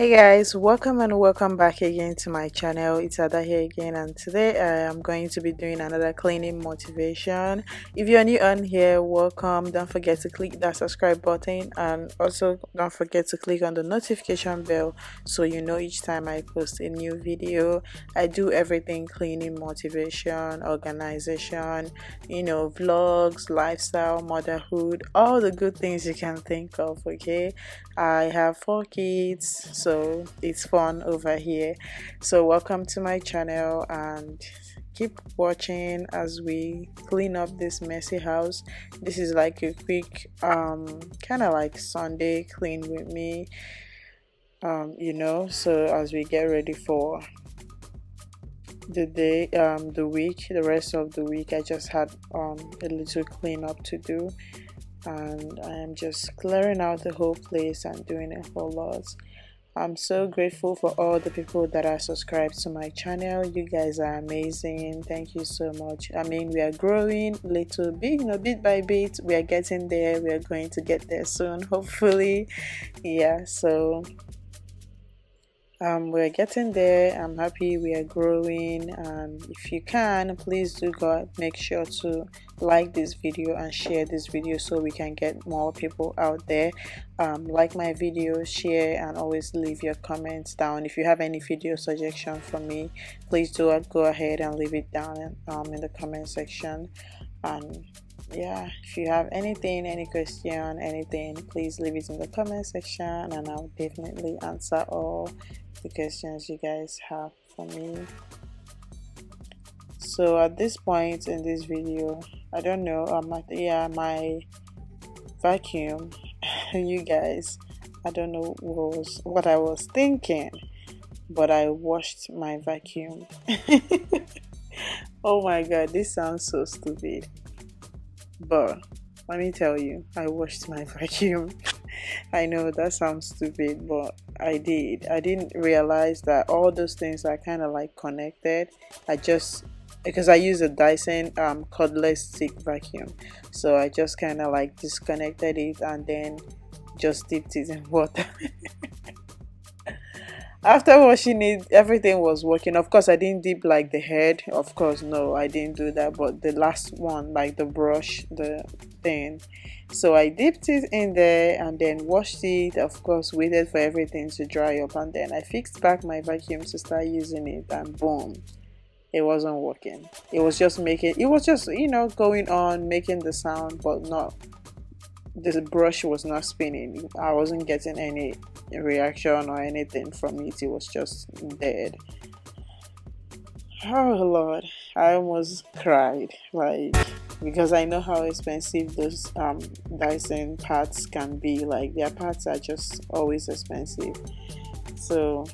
Hey guys, welcome and welcome back again to my channel. It's Ada here again, and today I am going to be doing another cleaning motivation. If you're new on here, welcome. Don't forget to click that subscribe button, and also don't forget to click on the notification bell so you know each time I post a new video. I do everything cleaning motivation, organization, vlogs, lifestyle, motherhood, all the good things you can think of. Okay, I have 4 kids, so it's fun over here. So, welcome to my channel and keep watching as we clean up this messy house. This is like a quick, kind of like Sunday clean with me, so as we get ready for the day, the week, the rest of the week, I just had a little cleanup to do, and I am just clearing out the whole place and doing a whole lot. I'm so grateful for all the people that are subscribed to my channel. You guys are amazing. Thank you so much. I mean, we are growing little bit, bit by bit. We are getting there. We are going to get there soon, hopefully. Yeah, so we're getting there. I'm happy we are growing, and if you can, please do go make sure to like this video and share this video so we can get more people out there. Like my video, share, and always leave your comments down. If you have any video suggestion for me, please do go ahead and leave it down in the comment section. And yeah, if you have anything, any question, anything, please leave it in the comment section, and I'll definitely answer all the questions you guys have for me. So at this point in this video, I don't know, my vacuum you guys, I don't know what I was thinking, but I washed my vacuum. Oh my god, this sounds so stupid, but let me tell you, I washed my vacuum. I know that sounds stupid, but I did. I didn't realize that all those things are kind of like connected. Because I use a Dyson cordless stick vacuum, so I just kind of like disconnected it and then just dipped it in water. After washing it, everything was working. Of course, I didn't dip like the head. Of course, no, I didn't do that. But the last one, like the brush, the thing. So I dipped it in there and then washed it. Of course, waited for everything to dry up, and then I fixed back my vacuum to start using it, and boom, it wasn't working. It was just going on, making the sound, but not, the brush was not spinning. I wasn't getting any reaction or anything from it. It was just dead. Oh lord, I almost cried, like, because I know how expensive those Dyson parts can be. Like, their parts are just always expensive. So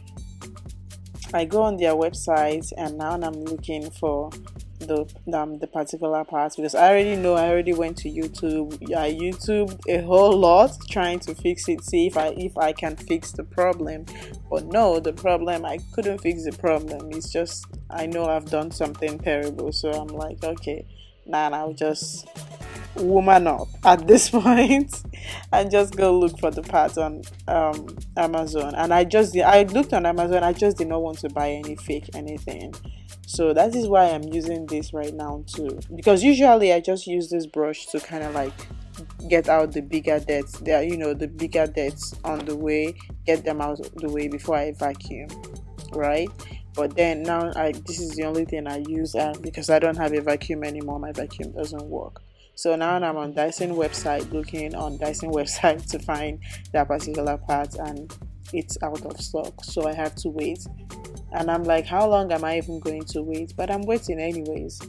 I go on their website, and now I'm looking for the particular parts, because I already went to YouTube. I YouTubed a whole lot trying to fix it, see if I can fix the problem. But no, the problem, I couldn't fix the problem. It's just, I know I've done something terrible, so I'm like, okay, now I'll just woman up at this point and just go look for the parts on Amazon. And I looked on Amazon. I just did not want to buy any fake anything. So that is why I'm using this right now too, because usually I just use this brush to kind of like get out the bigger debts there, the bigger debts on the way, get them out of the way before I vacuum, right? But then now this is the only thing I use, because I don't have a vacuum anymore. My vacuum doesn't work. So now I'm on Dyson website, looking on Dyson website to find that particular part, and it's out of stock, so I have to wait. And I'm like, how long am I even going to wait? But I'm waiting anyways.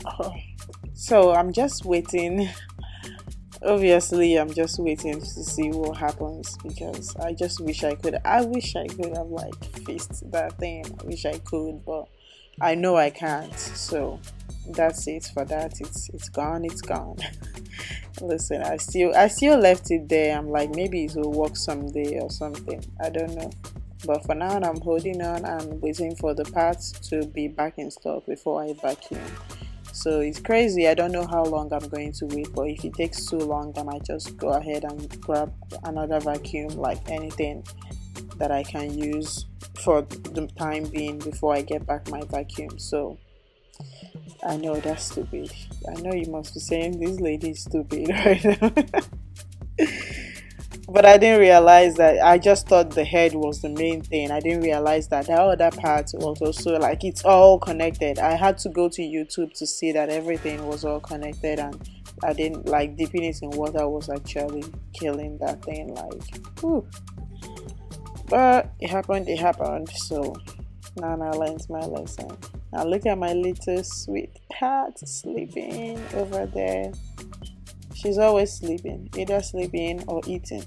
Oh, so I'm just waiting. Obviously, I'm just waiting to see what happens, because I wish I could have like fixed that thing. I wish I could, but I know I can't. So that's it for that. It's gone. Listen, I still left it there. I'm like, maybe it will work someday or something. I don't know. But for now, I'm holding on and waiting for the parts to be back in stock before I vacuum. So it's crazy. I don't know how long I'm going to wait, but if it takes too long, I might just go ahead and grab another vacuum, like anything that I can use for the time being before I get back my vacuum. So I know that's stupid. I know you must be saying this lady is stupid right now. But I didn't realize that. I just thought the head was the main thing. I didn't realize that that other part was also like it's all connected. I had to go to YouTube to see that everything was all connected, and I didn't like dipping it in water was actually killing that thing. Like, whew. But it happened. So now I learned my lesson. Now look at my little sweetheart sleeping over there. She's always sleeping, either sleeping or eating.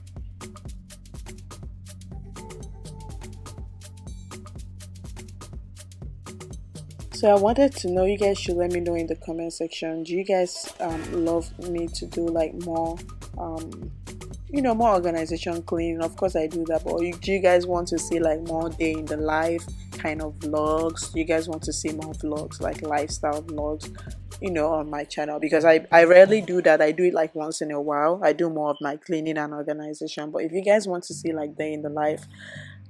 So I wanted to know, you guys should let me know in the comment section. Do you guys love me to do like more more organization cleaning? Of course I do that, but do you guys want to see like more day in the life kind of vlogs? Do you guys want to see more vlogs, like lifestyle vlogs, on my channel? Because I rarely do that. I do it like once in a while. I do more of my cleaning and organization. But if you guys want to see like day in the life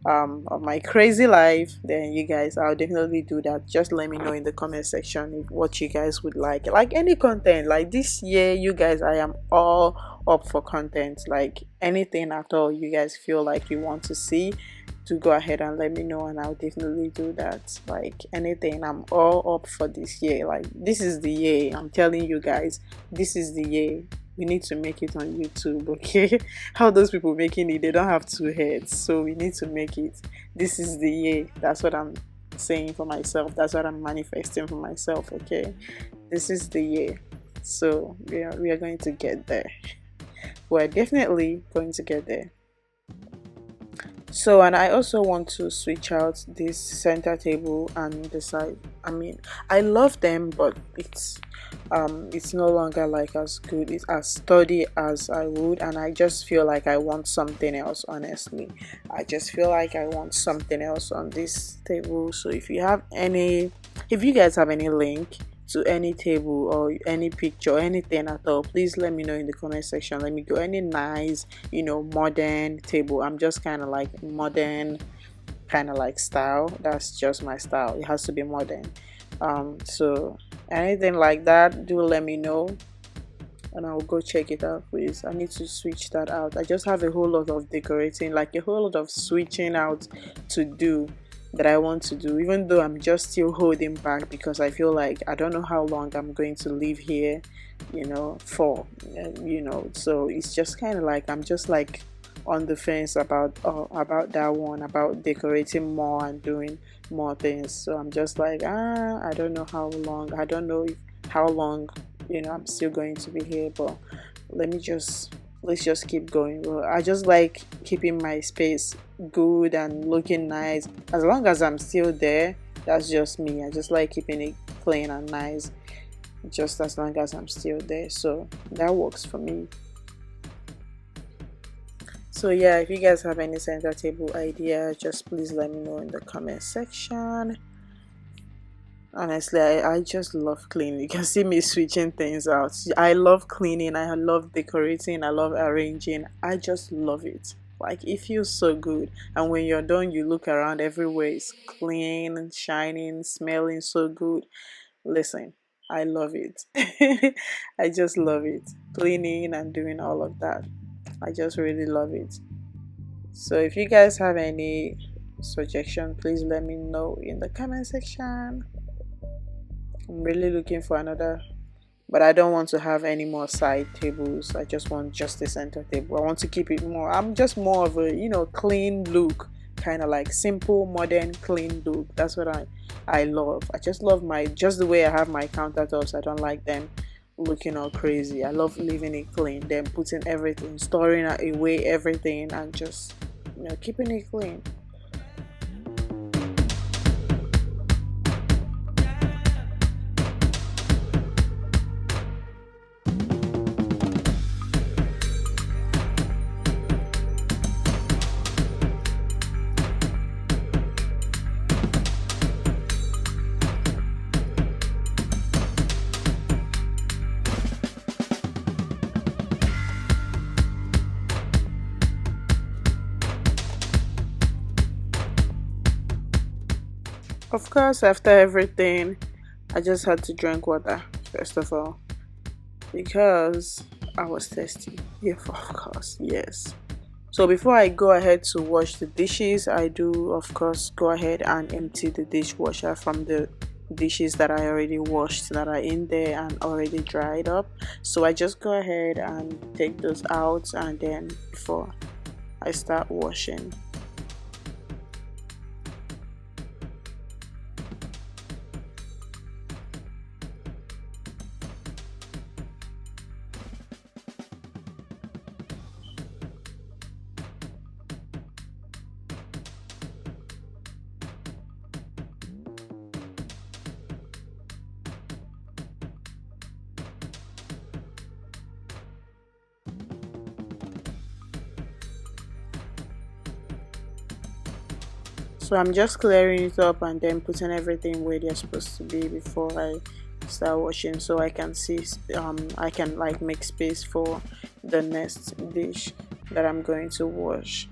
of my crazy life, then you guys, I'll definitely do that. Just let me know in the comment section what you guys would like any content. Like this year, you guys, I am all up for content, like anything at all you guys feel like you want to see, to go ahead and let me know, and I'll definitely do that. Like anything, I'm all up for this year. Like this is the year, I'm telling you guys, this is the year. We need to make it on YouTube, okay? How those people making it, they don't have two heads, so we need to make it. This is the year. That's what I'm saying for myself. That's what I'm manifesting for myself, okay? This is the year. So we are going to get there. We're definitely going to get there. So, and I also want to switch out this center table and the side. I mean, I love them, but it's no longer like as good, it's as sturdy as I would, and I just feel like I want something else. Honestly, I just feel like I want something else on this table. So if you guys have any link to any table or any picture or anything at all, please let me know in the comment section. Let me go any nice modern table. I'm just kind of like modern kind of like style. That's just my style. It has to be modern. So anything like that, do let me know and I'll go check it out. Please, I need to switch that out. I just have a whole lot of decorating, like a whole lot of switching out to do, that I want to do, even though I'm just still holding back because I feel like I don't know how long I'm going to live here for so it's just kind of like I'm just like on the fence about that one, about decorating more and doing more things. So I'm just like I don't know how long, I don't know how long I'm still going to be here, but let's just keep going. Well, I just like keeping my space good and looking nice. As long as I'm still there, that's just me. I just like keeping it clean and nice, just as long as I'm still there. So that works for me. So yeah, if you guys have any center table idea, just please let me know in the comment section. Honestly, I just love cleaning. You can see me switching things out. I love cleaning, I love decorating, I love arranging. I just love it. Like it feels so good, and when you're done, you look around, everywhere is clean, shining, smelling so good. Listen, I love it. I just love it, cleaning and doing all of that. I just really love it. So if you guys have any suggestion, please let me know in the comment section. I'm really looking for another, but I don't want to have any more side tables. I just want just a center table. I want to keep it more, I'm just more of a clean look, kind of like simple modern clean look. That's what I love. I just love just the way I have my countertops. I don't like them looking all crazy. I love leaving it clean, then putting everything, storing away everything, and just keeping it clean. Of course, after everything, I just had to drink water, first of all, because I was thirsty. Yeah, of course, yes. So before I go ahead to wash the dishes, I do, of course, go ahead and empty the dishwasher from the dishes that I already washed that are in there and already dried up. So I just go ahead and take those out, and then before I start washing. So I'm just clearing it up and then putting everything where they're supposed to be before I start washing, so I can see I can like make space for the next dish that I'm going to wash.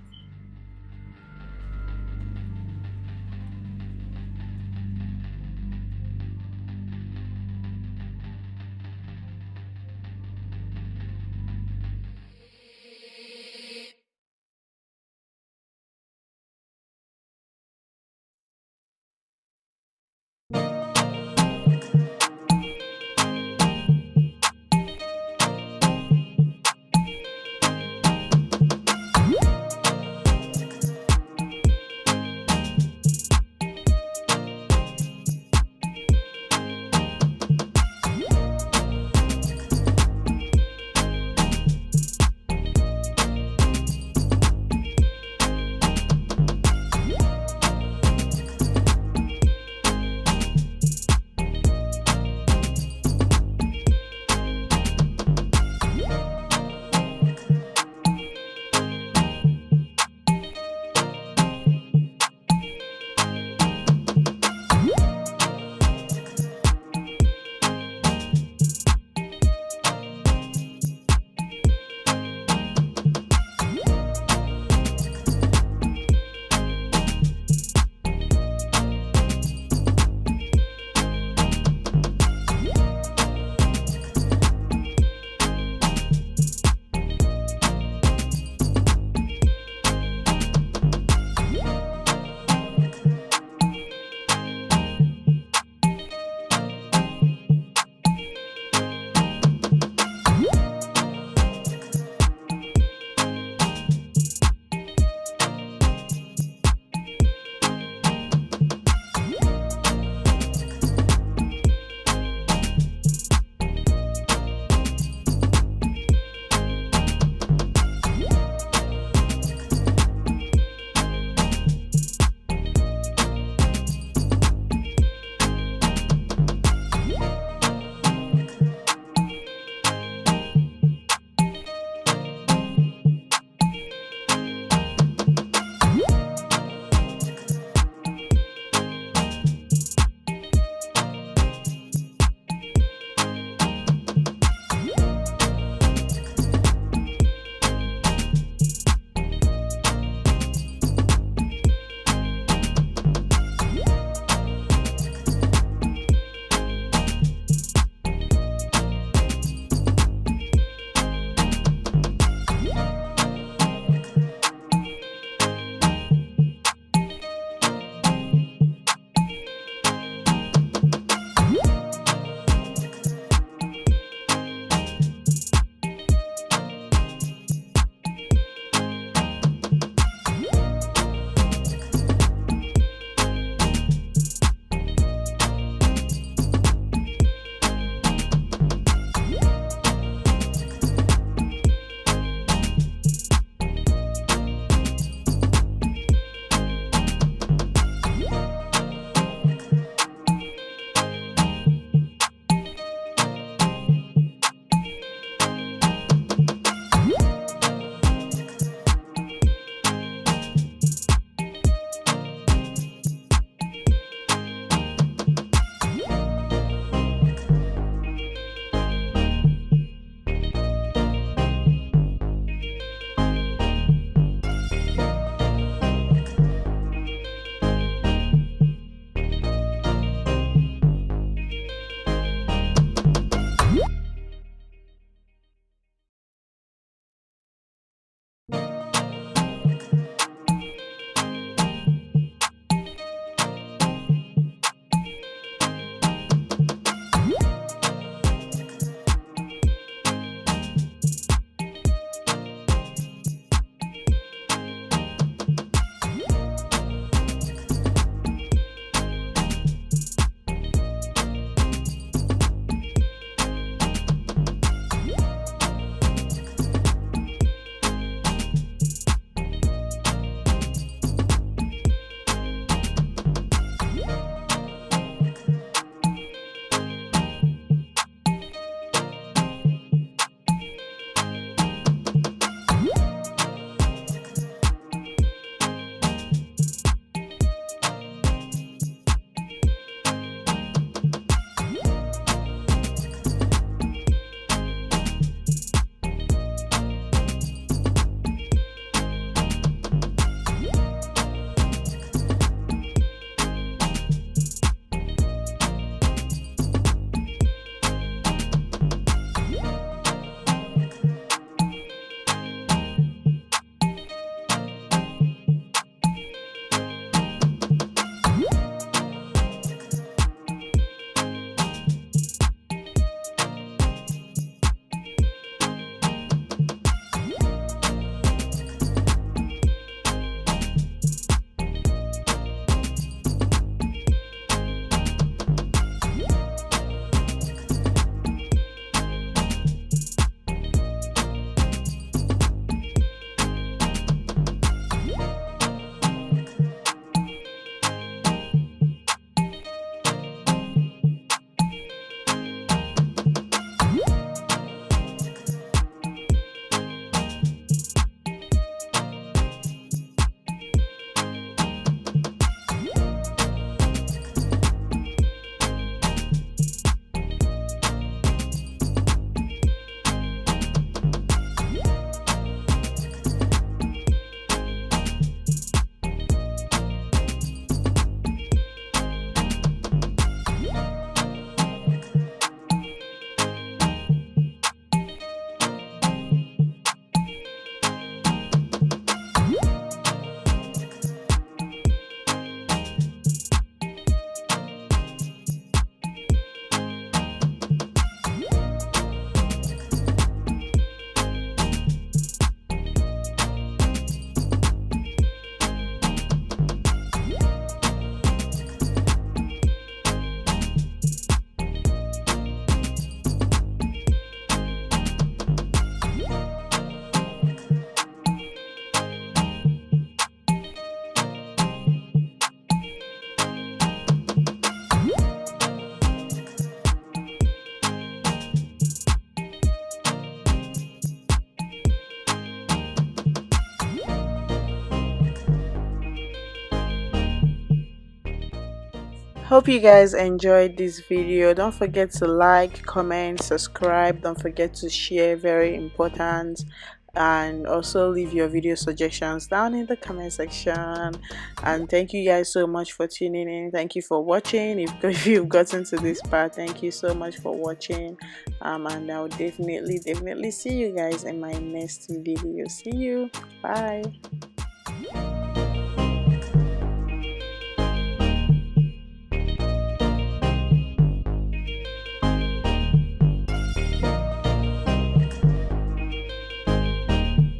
Hope you guys enjoyed this video. Don't forget to like, comment, subscribe. Don't forget to share, very important, and also leave your video suggestions down in the comment section. And thank you guys so much for tuning in. Thank you for watching. If you've gotten to this part, thank you so much for watching. And I'll definitely see you guys in my next video. See you. Bye.